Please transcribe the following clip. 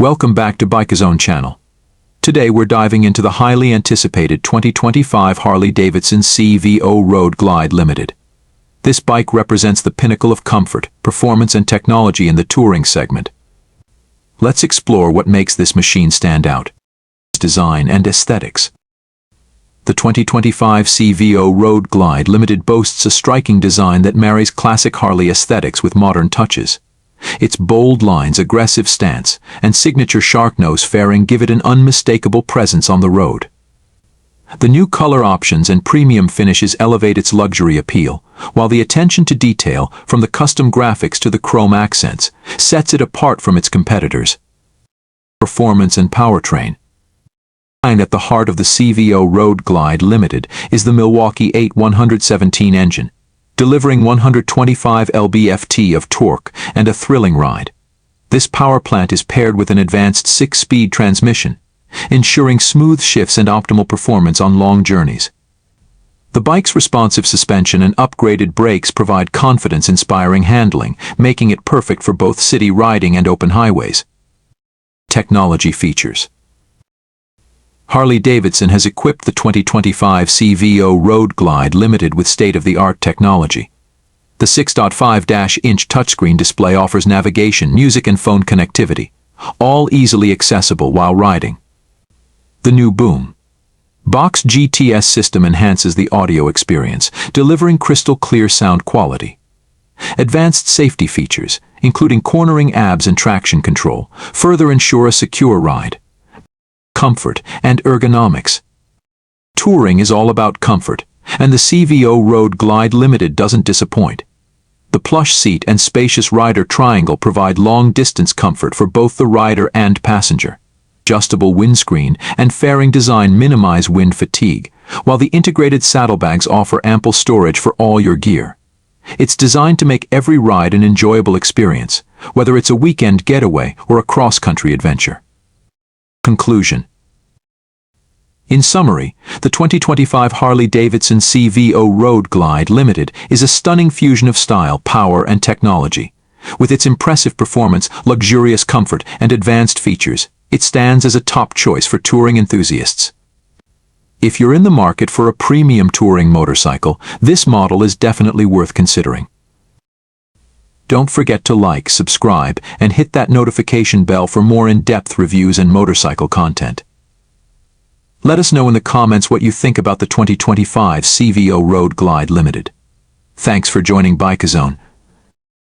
Welcome back to BikeZone channel. Today we're diving into the highly anticipated 2025 Harley Davidson CVO Road Glide Limited. This bike represents the pinnacle of comfort, performance and technology in the touring segment. Let's explore what makes this machine stand out. Design and aesthetics. The 2025 CVO Road Glide Limited boasts a striking design that marries classic Harley aesthetics with modern touches. Its bold lines, aggressive stance, and signature shark nose fairing give it an unmistakable presence on the road. The new color options and premium finishes elevate its luxury appeal, while the attention to detail, from the custom graphics to the chrome accents, sets it apart from its competitors. Performance and powertrain. At the heart of the CVO Road Glide Limited is the Milwaukee 8-117 engine, delivering 125 lb-ft of torque and a thrilling ride. This power plant is paired with an advanced 6-speed transmission, ensuring smooth shifts and optimal performance on long journeys. The bike's responsive suspension and upgraded brakes provide confidence-inspiring handling, making it perfect for both city riding and open highways. Technology features. Harley Davidson has equipped the 2025 CVO Road Glide Limited with state-of-the-art technology. The 6.5-inch touchscreen display offers navigation, music and phone connectivity, all easily accessible while riding. The new boom box GTS system enhances the audio experience, delivering crystal-clear sound quality. Advanced safety features, including cornering ABS and traction control, further ensure a secure ride. Comfort and ergonomics. Touring is all about comfort, and the CVO Road Glide Limited doesn't disappoint. The plush seat and spacious rider triangle provide long-distance comfort for both the rider and passenger. Adjustable windscreen and fairing design minimize wind fatigue, while the integrated saddlebags offer ample storage for all your gear. It's designed to make every ride an enjoyable experience, whether it's a weekend getaway or a cross-country adventure. Conclusion. In summary, the 2025 Harley Davidson CVO Road Glide Limited is a stunning fusion of style, power, and technology. With its impressive performance, luxurious comfort, and advanced features, it stands as a top choice for touring enthusiasts. If you're in the market for a premium touring motorcycle, this model is definitely worth considering. Don't forget to like, subscribe, and hit that notification bell for more in-depth reviews and motorcycle content. Let us know in the comments what you think about the 2025 CVO Road Glide Limited. Thanks for joining BikeZone.